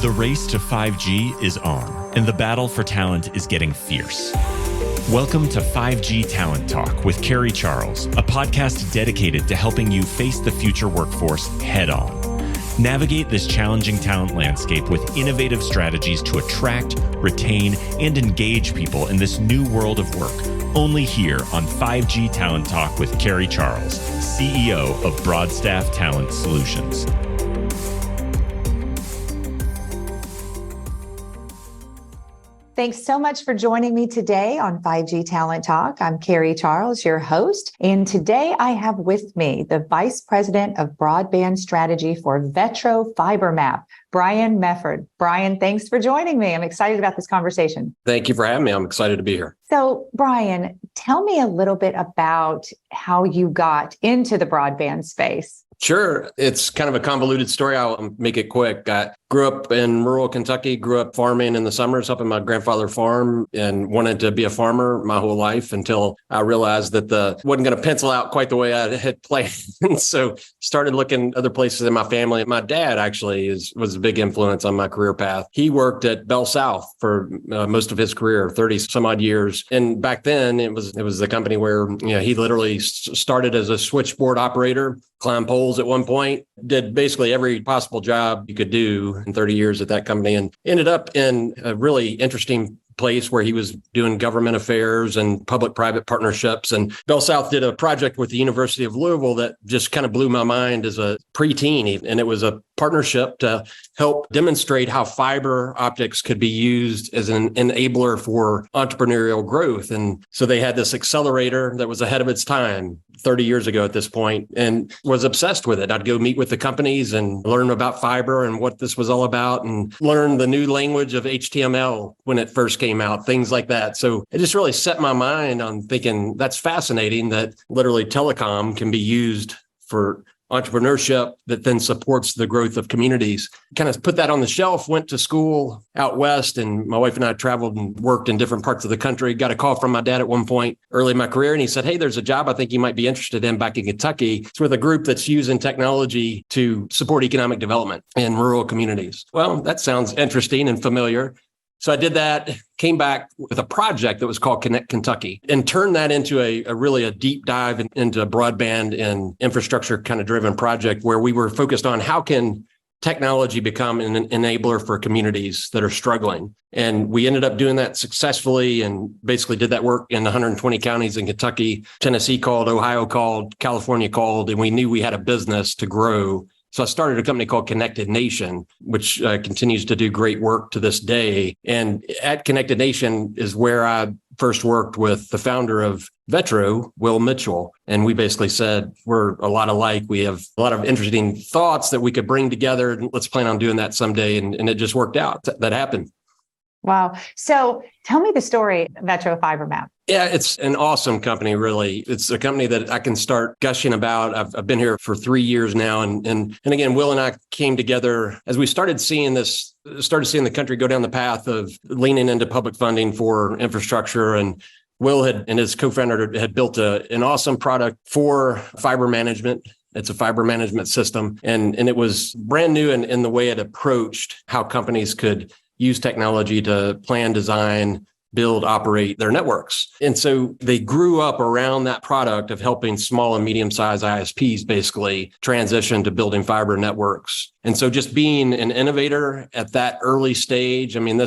The race to 5G is on, and the battle for talent is getting fierce. Welcome to 5G Talent Talk with Carrie Charles, a podcast dedicated to helping you face the future workforce head on. Navigate this challenging talent landscape with innovative strategies to attract, retain, and engage people in this new world of work. Only here on 5G Talent Talk with Carrie Charles, CEO of Broadstaff Talent Solutions. Thanks so much for joining me today on 5G Talent Talk. I'm Carrie Charles, your host. And today I have with me the Vice President of Broadband Strategy for VETRO FiberMap, Brian Mefford. Brian, thanks for joining me. I'm excited about this conversation. Thank you for having me. I'm excited to be here. So, Brian, tell me a little bit about how you got into the broadband space. Sure. It's kind of a convoluted story. I'll make it quick. I grew up in rural Kentucky, grew up farming in the summers, helping my grandfather farm, and wanted to be a farmer my whole life until I realized that wasn't going to pencil out quite the way I had planned. So started looking other places in my family. My dad actually was a big influence on my career path. He worked at Bell South for most of his career, 30 some odd years. And back then it was the company where, he literally started as a switchboard operator, climbed poles at one point, did basically every possible job you could do in 30 years at that company, and ended up in a really interesting place where he was doing government affairs and public-private partnerships. And Bell South did a project with the University of Louisville that just kind of blew my mind as a preteen. And it was a partnership to help demonstrate how fiber optics could be used as an enabler for entrepreneurial growth. And so they had this accelerator that was ahead of its time 30 years ago at this point, and was obsessed with it. I'd go meet with the companies and learn about fiber and what this was all about, and learn the new language of HTML when it first came out, things like that. So it just really set my mind on thinking that's fascinating that literally telecom can be used for entrepreneurship that then supports the growth of communities. Kind of put that on the shelf, went to school out west, and my wife and I traveled and worked in different parts of the country. Got a call from my dad at one point early in my career, and he said, "Hey, there's a job I think you might be interested in back in Kentucky. It's with a group that's using technology to support economic development in rural communities." Well, that sounds interesting and familiar. So I did that, came back with a project that was called Connect Kentucky, and turned that into a really deep dive into a broadband and infrastructure kind of driven project where we were focused on how can technology become an enabler for communities that are struggling. And we ended up doing that successfully and basically did that work in 120 counties in Kentucky. Tennessee called, Ohio called, California called, and we knew we had a business to grow. So I started a company called Connected Nation, which continues to do great work to this day. And at Connected Nation is where I first worked with the founder of VETRO, Will Mitchell. And we basically said, we're a lot alike. We have a lot of interesting thoughts that we could bring together. And let's plan on doing that someday. And it just worked out. That happened. Wow. So tell me the story, VETRO FiberMap. Yeah, it's an awesome company, really. It's a company that I can start gushing about. I've been here for 3 years now. And again, Will and I came together as we started seeing the country go down the path of leaning into public funding for infrastructure. And Will and his co-founder had built an awesome product for fiber management. It's a fiber management system. And it was brand new in the way it approached how companies could use technology to plan, design, build, operate their networks. And so they grew up around that product of helping small and medium-sized ISPs basically transition to building fiber networks. And so just being an innovator at that early stage, I mean,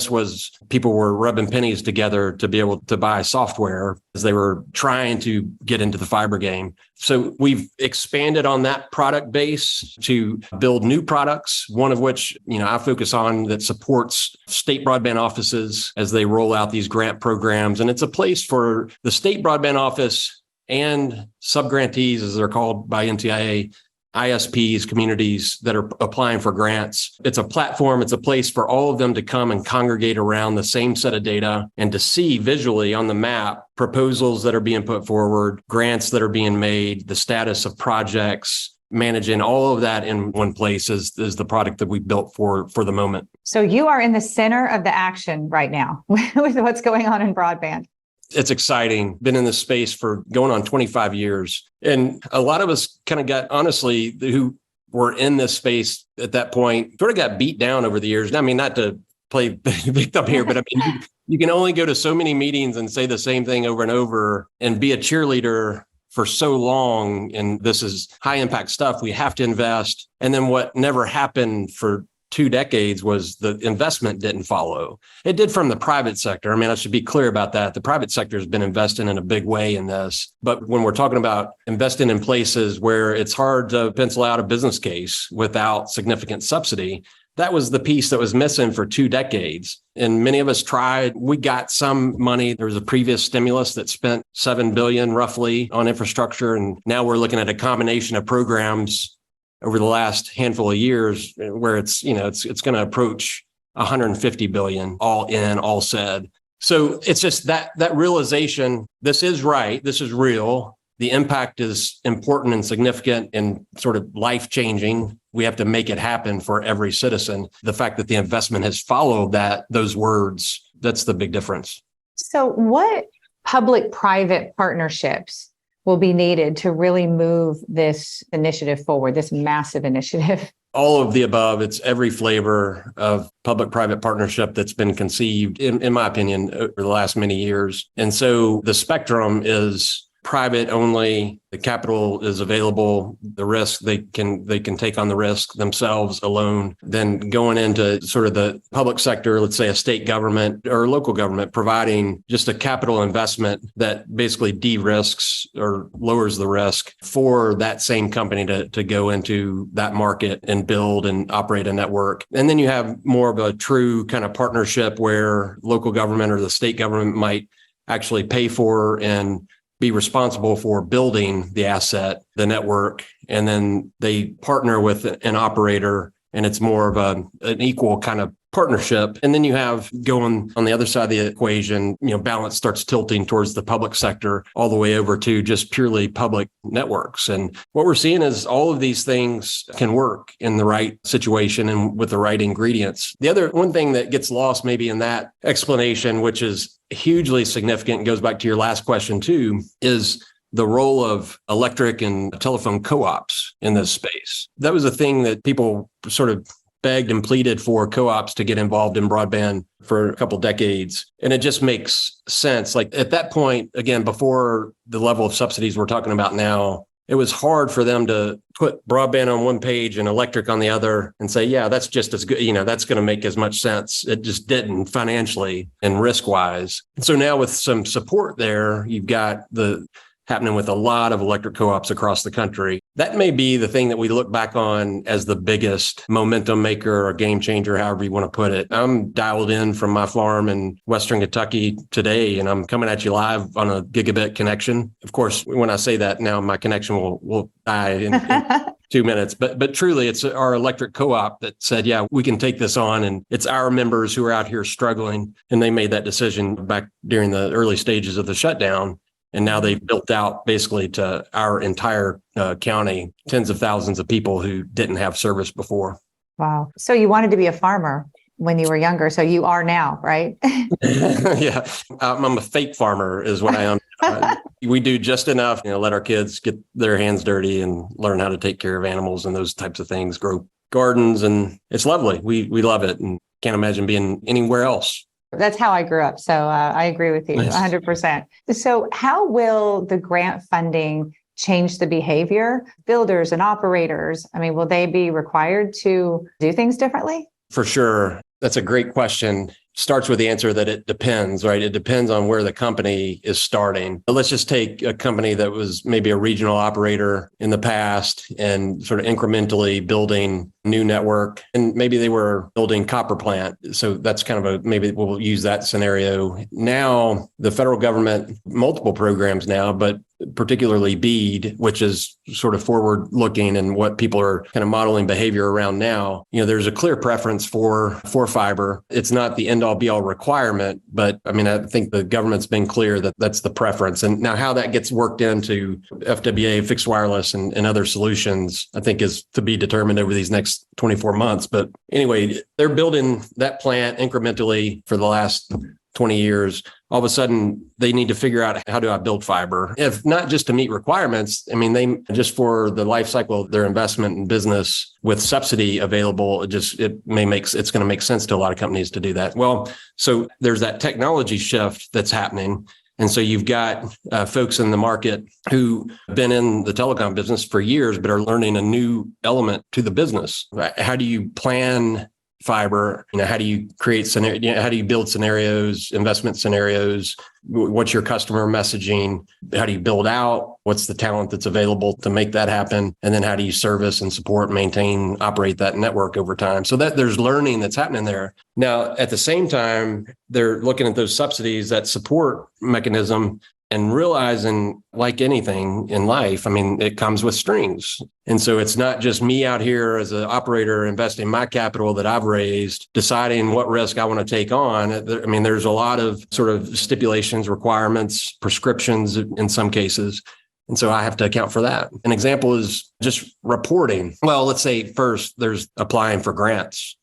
people were rubbing pennies together to be able to buy software as they were trying to get into the fiber game. So we've expanded on that product base to build new products, one of which, I focus on that supports state broadband offices as they roll out these grant programs. And it's a place for the state broadband office and subgrantees, as they're called by NTIA, ISPs, communities that are applying for grants. It's a platform. It's a place for all of them to come and congregate around the same set of data and to see visually on the map proposals that are being put forward, grants that are being made, the status of projects, managing all of that in one place is the product that we built for the moment. So you are in the center of the action right now with what's going on in broadband. It's exciting. Been in this space for going on 25 years. And a lot of us kind of got, honestly, who were in this space at that point sort of got beat down over the years. I mean, not to play victim here, but I mean, you can only go to so many meetings and say the same thing over and over and be a cheerleader for so long. And this is high impact stuff. We have to invest. And then what never happened for 2 decades was the investment didn't follow. It did from the private sector. I mean, I should be clear about that. The private sector has been investing in a big way in this. But when we're talking about investing in places where it's hard to pencil out a business case without significant subsidy, that was the piece that was missing for 2 decades. And many of us tried. We got some money. There was a previous stimulus that spent $7 billion roughly on infrastructure. And now we're looking at a combination of programs over the last handful of years where it's going to approach 150 billion, all in, all said. So it's just that realization, this is right, this is real. The impact is important and significant and sort of life-changing. We have to make it happen for every citizen. The fact that the investment has followed those words, that's the big difference. So what public-private partnerships will be needed to really move this initiative forward, this massive initiative? All of the above. It's every flavor of public-private partnership that's been conceived, in my opinion, over the last many years. And so the spectrum is private only. The capital is available. The risk, they can take on the risk themselves alone. Then going into sort of the public sector, let's say a state government or local government, providing just a capital investment that basically de-risks or lowers the risk for that same company to go into that market and build and operate a network. And then you have more of a true kind of partnership where local government or the state government might actually pay for and be responsible for building the asset, the network, and then they partner with an operator, and it's more of an equal kind of partnership. And then you have going on the other side of the equation, balance starts tilting towards the public sector all the way over to just purely public networks. And what we're seeing is all of these things can work in the right situation and with the right ingredients. The other one thing that gets lost maybe in that explanation, which is hugely significant and goes back to your last question too, is the role of electric and telephone co-ops in this space. That was a thing that people sort of begged and pleaded for co-ops to get involved in broadband for a couple of decades. And it just makes sense. Like at that point, again, before the level of subsidies we're talking about now, it was hard for them to put broadband on one page and electric on the other and say, yeah, that's just as good, that's going to make as much sense. It just didn't financially and risk-wise. And so now with some support there, you've got the happening with a lot of electric co-ops across the country. That may be the thing that we look back on as the biggest momentum maker or game changer, however you want to put it. I'm dialed in from my farm in Western Kentucky today, and I'm coming at you live on a gigabit connection. Of course, when I say that now, my connection will die in 2 minutes. But truly, it's our electric co-op that said, yeah, we can take this on. And it's our members who are out here struggling. And they made that decision back during the early stages of the shutdown. And now they've built out basically to our entire county, tens of thousands of people who didn't have service before. Wow. So you wanted to be a farmer when you were younger. So you are now, right? Yeah. I'm a fake farmer is what I am. We do just enough, let our kids get their hands dirty and learn how to take care of animals and those types of things, grow gardens. And it's lovely. We love it and can't imagine being anywhere else. That's how I grew up. So I agree with you 100%. So how will the grant funding change the behavior? Builders and operators, will they be required to do things differently? For sure. That's a great question. Starts with the answer that it depends, right? It depends on where the company is starting. But let's just take a company that was maybe a regional operator in the past and sort of incrementally building new network. And maybe they were building copper plant. So that's kind of maybe we'll use that scenario. Now, the federal government, multiple programs now, but particularly BEAD, which is sort of forward looking and what people are kind of modeling behavior around now. There's a clear preference for fiber. It's not the end all be all requirement, but I think the government's been clear that that's the preference. And now how that gets worked into FWA, fixed wireless and other solutions, I think is to be determined over these next 24 months. But anyway, they're building that plant incrementally for the last 20 years, all of a sudden they need to figure out, how do I build fiber? If not just to meet requirements, they just for the life cycle of their investment in business with subsidy available, it's going to make sense to a lot of companies to do that. Well, so there's that technology shift that's happening. And so you've got folks in the market who have been in the telecom business for years, but are learning a new element to the business. How do you plan fiber? How do you create scenario? How do you build scenarios, investment scenarios? What's your customer messaging? How do you build out? What's the talent that's available to make that happen? And then how do you service and support, maintain, operate that network over time? So that there's learning that's happening there. Now, at the same time, they're looking at those subsidies, that support mechanism, and realizing, like anything in life, it comes with strings. And so it's not just me out here as an operator investing my capital that I've raised, deciding what risk I want to take on. There's a lot of sort of stipulations, requirements, prescriptions in some cases. And so I have to account for that. An example is just reporting. Well, let's say first there's applying for grants.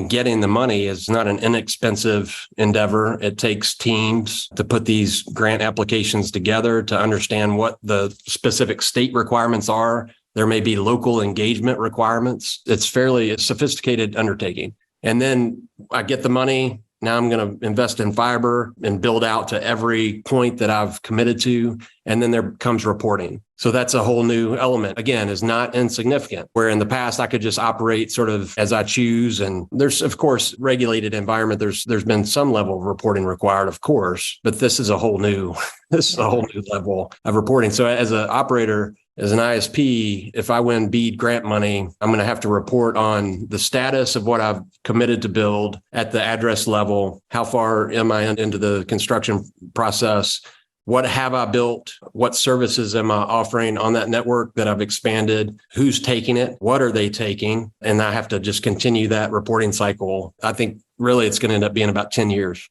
Getting the money is not an inexpensive endeavor. It takes teams to put these grant applications together to understand what the specific state requirements are. There may be local engagement requirements. It's fairly a sophisticated undertaking. And then I get the money. Now I'm going to invest in fiber and build out to every point that I've committed to. And then there comes reporting. So that's a whole new element. Again, is not insignificant, where in the past I could just operate sort of as I choose. And there's, of course, regulated environment. There's been some level of reporting required, of course, but this is a whole new level of reporting. So as an operator, as an ISP, if I win BEAD grant money, I'm going to have to report on the status of what I've committed to build at the address level. How far am I into the construction process? What have I built? What services am I offering on that network that I've expanded? Who's taking it? What are they taking? And I have to just continue that reporting cycle. I think really it's going to end up being about 10 years.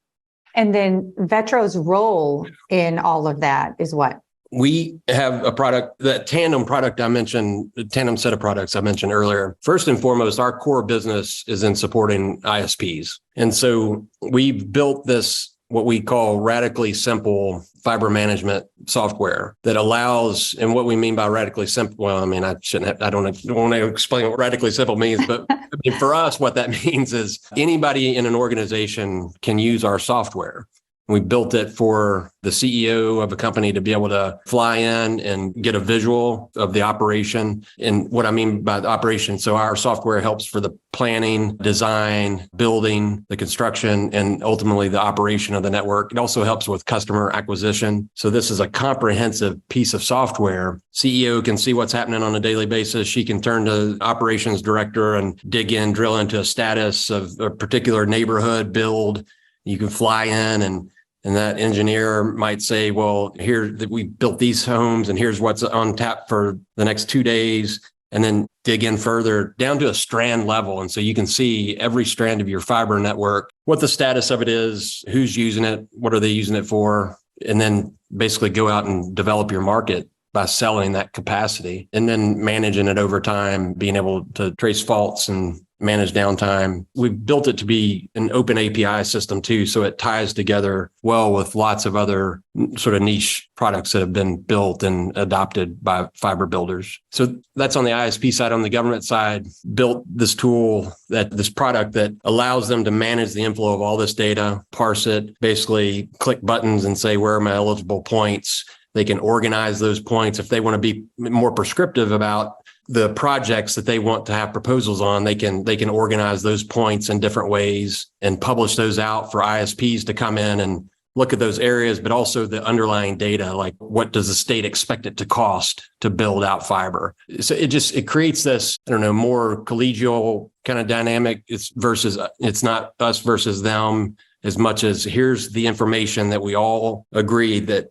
And then VETRO's role in all of that is what? We have a product, that tandem product I mentioned, the tandem set of products I mentioned earlier. First and foremost, our core business is in supporting ISPs. And so we've built this, what we call radically simple fiber management software that allows, and what we mean by radically simple, I don't want to explain what radically simple means, but for us, what that means is anybody in an organization can use our software. We built it for the CEO of a company to be able to fly in and get a visual of the operation. And what I mean by the operation, so our software helps for the planning, design, building, the construction, and ultimately the operation of the network. It also helps with customer acquisition. So this is a comprehensive piece of software. CEO can see what's happening on a daily basis. She can turn to operations director and dig in, drill into a status of a particular neighborhood build. You can fly in and that engineer might say, well, here we built these homes and here's what's on tap for the next 2 days, and then dig in further down to a strand level. And so you can see every strand of your fiber network, what the status of it is, who's using it, what are they using it for, and then basically go out and develop your market by selling that capacity and then managing it over time, being able to trace faults and manage downtime. We've built it to be an open API system too, so it ties together well with lots of other sort of niche products that have been built and adopted by fiber builders. So that's on the ISP side. On the government side, built this tool, this product that allows them to manage the inflow of all this data, parse it, basically click buttons and say, where are my eligible points? They can organize those points. If they want to be more prescriptive about the projects that they want to have proposals on, they can organize those points in different ways and publish those out for ISPs to come in and look at those areas, but also the underlying data, like what does the state expect it to cost to build out fiber? So it creates this, more collegial kind of dynamic. It's not us versus them, as much as here's the information that we all agree that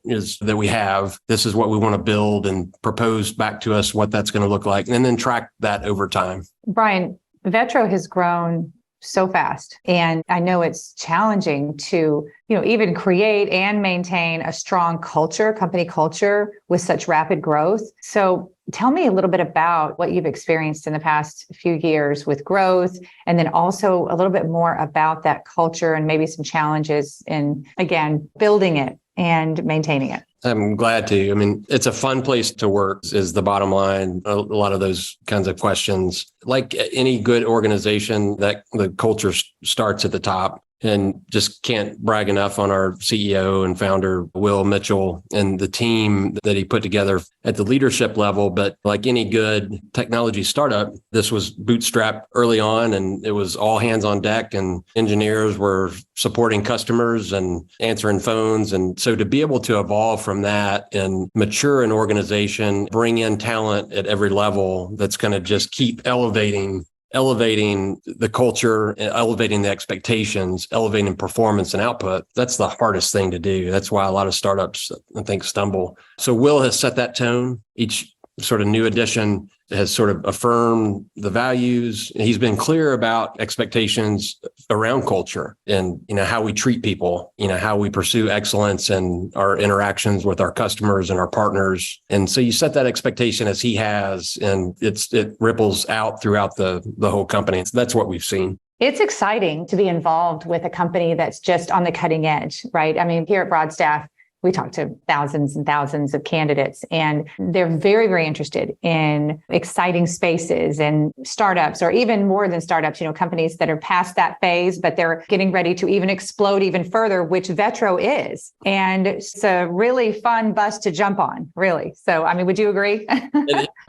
we have. This is what we want to build, and propose back to us what that's going to look like, and then track that over time. Brian, VETRO has grown so fast, and I know it's challenging to, even create and maintain a strong culture, company culture with such rapid growth. So Tell me a little bit about what you've experienced in the past few years with growth, and then also a little bit more about that culture and maybe some challenges in, again, building it and maintaining it. I'm glad to. I mean, it's a fun place to work is the bottom line. A lot of those kinds of questions, like any good organization, that the culture starts at the top. And just can't brag enough on our CEO and founder, Will Mitchell, and the team that he put together at the leadership level. But like any good technology startup, this was bootstrapped early on, and it was all hands on deck, and engineers were supporting customers and answering phones. And so to be able to evolve from that and mature an organization, bring in talent at every level that's going to just keep elevating the culture, elevating the expectations, elevating performance and output. That's the hardest thing to do. That's why a lot of startups, I think, stumble. So Will has set that tone. Each sort of new addition has sort of affirmed the values. He's been clear about expectations around culture and, how we treat people, how we pursue excellence in our interactions with our customers and our partners. And so you set that expectation as he has, and it ripples out throughout the whole company. That's what we've seen. It's exciting to be involved with a company that's just on the cutting edge, right? I mean, here at Broadstaff, we talk to thousands and thousands of candidates, and they're very, very interested in exciting spaces and startups, or even more than startups, companies that are past that phase, but they're getting ready to even explode even further, which VETRO is. And it's a really fun bus to jump on, really. So, I mean, would you agree?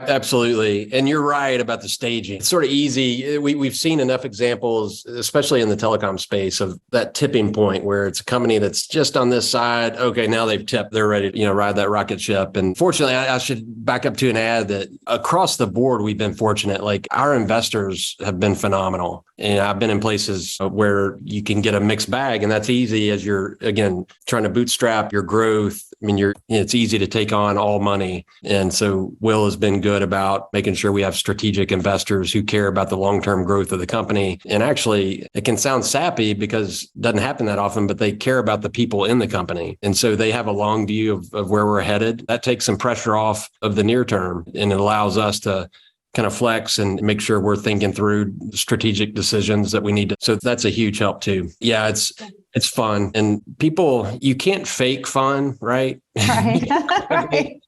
Absolutely. And you're right about the staging. It's sort of easy. We've seen enough examples, especially in the telecom space, of that tipping point where it's a company that's just on this side. Okay, now they've tipped, they're ready to, ride that rocket ship. And fortunately, I should back up to and add that across the board, we've been fortunate. Like, our investors have been phenomenal. And I've been in places where you can get a mixed bag, and that's easy as you're, again, trying to bootstrap your growth. I mean, it's easy to take on all money. And so Will has been good about making sure we have strategic investors who care about the long-term growth of the company. And actually, it can sound sappy because it doesn't happen that often, but they care about the people in the company. And so they have a long view of where we're headed. That takes some pressure off of the near term, and it allows us to kind of flex and make sure we're thinking through strategic decisions that we need to. So that's a huge help too. Yeah, it's fun. And people, you can't fake fun, right? Right. Right.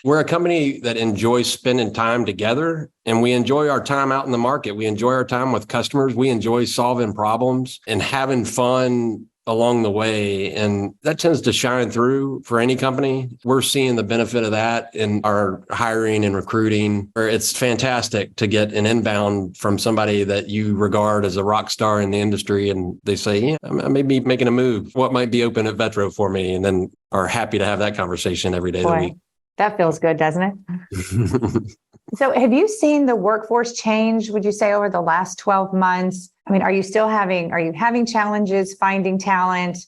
We're a company that enjoys spending time together, and we enjoy our time out in the market. We enjoy our time with customers. We enjoy solving problems and having fun along the way. And that tends to shine through for any company. We're seeing the benefit of that in our hiring and recruiting, where it's fantastic to get an inbound from somebody that you regard as a rock star in the industry. And they say, yeah, I may be making a move. What might be open at VETRO for me? And then are happy to have that conversation every day of the week. That feels good, doesn't it? So have you seen the workforce change, would you say, over the last 12 months? I mean, are you having challenges finding talent,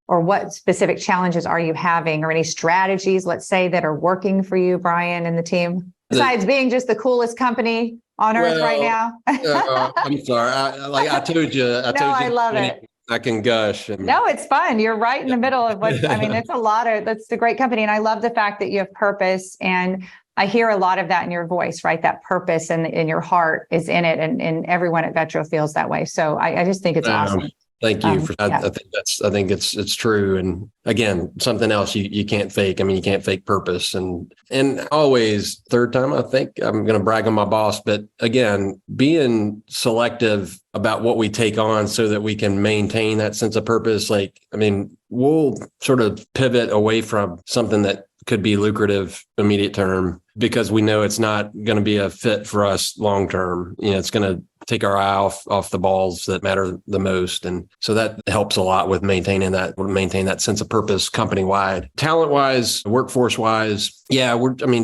or what specific challenges are you having, or any strategies, let's say, that are working for you, Brian, and the team, besides being just the coolest company on earth right now? I'm sorry. I told you. I love it. I can gush. No, it's fun. You're right in the middle of what, I mean, that's a great company. And I love the fact that you have purpose, and I hear a lot of that in your voice, right? That purpose and in your heart is in it. And everyone at VETRO feels that way. So I just think it's awesome. Thank you. I think it's true. And again, something else you can't fake. I mean, you can't fake purpose. And always, third time, I think I'm going to brag on my boss, but again, being selective about what we take on so that we can maintain that sense of purpose. Like, I mean, we'll sort of pivot away from something that could be lucrative immediate term because we know it's not going to be a fit for us long term. It's going to take our eye off the balls that matter the most. And so that helps a lot with maintain that sense of purpose company wide. Talent wise, workforce wise, yeah,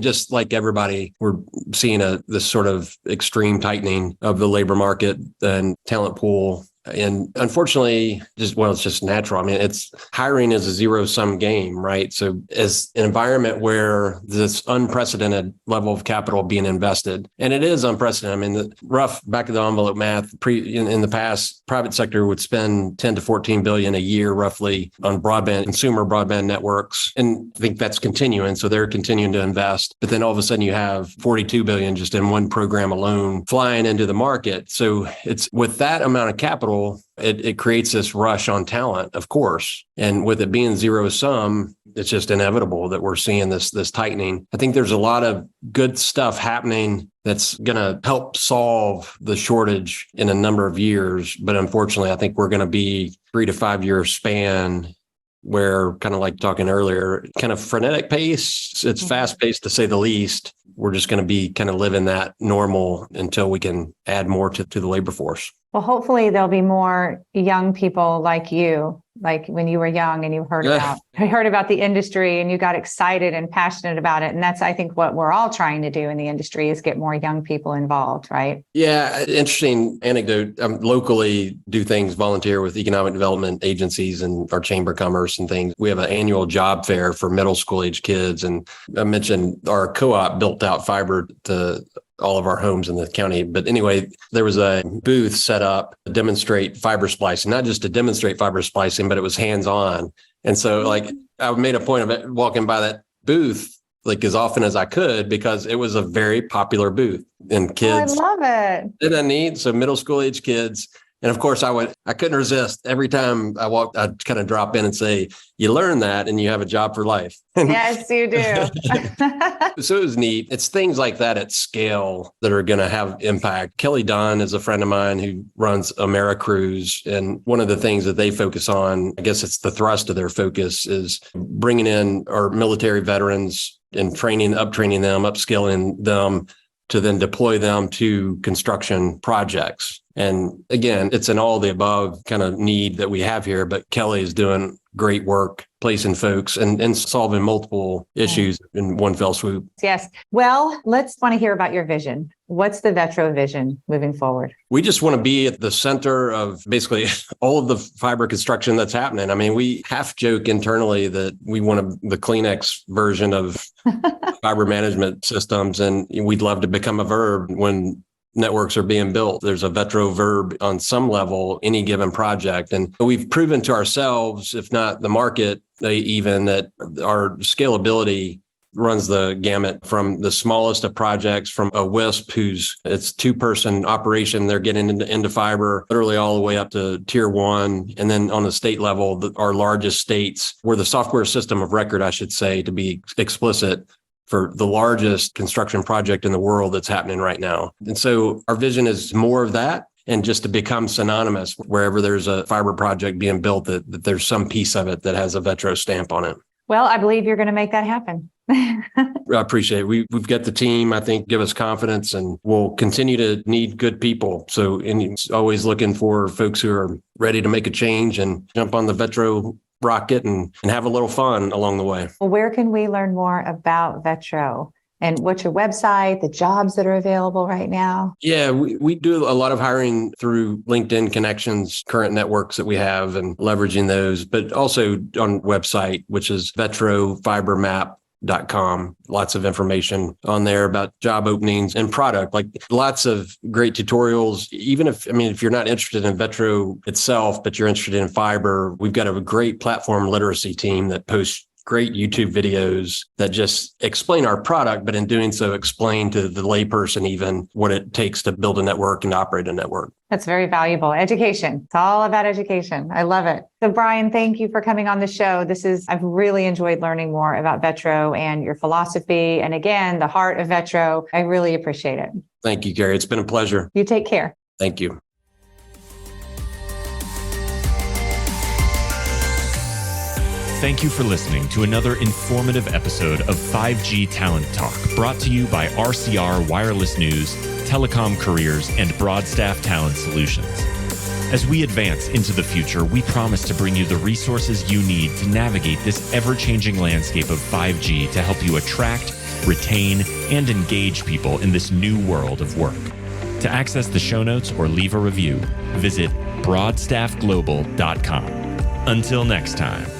just like everybody, we're seeing this sort of extreme tightening of the labor market and talent pool. And unfortunately, it's just natural. I mean, hiring is a zero-sum game, right? So as an environment where this unprecedented level of capital being invested, and it is unprecedented. I mean, the rough back of the envelope math, in the past, private sector would spend 10 to 14 billion a year roughly on consumer broadband networks. And I think that's continuing. So they're continuing to invest. But then all of a sudden you have 42 billion just in one program alone flying into the market. So it's with that amount of capital, it creates this rush on talent, of course. And with it being zero sum, it's just inevitable that we're seeing this tightening. I think there's a lot of good stuff happening that's going to help solve the shortage in a number of years. But unfortunately, I think we're going to be 3 to 5 year span where, kind of like talking earlier, kind of frenetic pace. It's fast paced to say the least. We're just going to be kind of living that normal until we can add more to the labor force. Well, hopefully there'll be more young people like you, like when you were young and you heard about the industry and you got excited and passionate about it. And that's, I think, what we're all trying to do in the industry is get more young people involved, right? Yeah. Interesting anecdote. Locally do things, volunteer with economic development agencies and our chamber of commerce and things. We have an annual job fair for middle school age kids. And I mentioned our co-op built out fiber to all of our homes in the county. But anyway, there was a booth set up to demonstrate fiber splicing, not just to demonstrate fiber splicing, but it was hands-on. And so I made a point of it, walking by that booth as often as I could, because it was a very popular booth and kids. Oh, I love it. Isn't that neat? So middle school age kids. And of course, I couldn't resist. Every time I walked, I'd kind of drop in and say, you learn that and you have a job for life. Yes, you do. So it was neat. It's things like that at scale that are going to have impact. Kelly Dunn is a friend of mine who runs AmeriCruise. And one of the things that they focus on, I guess it's the thrust of their focus, is bringing in our military veterans and uptraining them, upskilling them to then deploy them to construction projects. And again, it's an all the above kind of need that we have here, but Kelly is doing great work placing folks and solving multiple issues in one fell swoop. Yes. Well, let's want to hear about your vision. What's the VETRO vision moving forward? We just want to be at the center of basically all of the fiber construction that's happening. I mean, we half joke internally that we want the Kleenex version of fiber management systems, and we'd love to become a verb when networks are being built. There's a VETRO verb on some level, any given project. And we've proven to ourselves, if not the market, even that our scalability runs the gamut from the smallest of projects, from a WISP it's 2-person operation. They're getting into fiber, literally all the way up to tier 1. And then on the state level, our largest states, we're the software system of record, I should say, to be explicit, for the largest construction project in the world that's happening right now. And so our vision is more of that, and just to become synonymous wherever there's a fiber project being built, that there's some piece of it that has a VETRO stamp on it. Well, I believe you're going to make that happen. I appreciate it. We've got the team, I think, give us confidence, and we'll continue to need good people. So, and it's always looking for folks who are ready to make a change and jump on the VETRO rocket and have a little fun along the way. Well, where can we learn more about VETRO? And what's your website, the jobs that are available right now? Yeah, we do a lot of hiring through LinkedIn connections, current networks that we have, and leveraging those, but also on website, which is VETRO FiberMap.com. Lots of information on there about job openings and product, lots of great tutorials. Even if you're not interested in VETRO itself, but you're interested in fiber, we've got a great platform literacy team that posts great YouTube videos that just explain our product, but in doing so, explain to the layperson even what it takes to build a network and operate a network. That's very valuable. Education. It's all about education. I love it. So Brian, thank you for coming on the show. I've really enjoyed learning more about VETRO and your philosophy. And again, the heart of VETRO. I really appreciate it. Thank you, Carrie. It's been a pleasure. You take care. Thank you. Thank you for listening to another informative episode of 5G Talent Talk, brought to you by RCR Wireless News, Telecom Careers, and Broadstaff Talent Solutions. As we advance into the future, we promise to bring you the resources you need to navigate this ever-changing landscape of 5G to help you attract, retain, and engage people in this new world of work. To access the show notes or leave a review, visit broadstaffglobal.com. Until next time.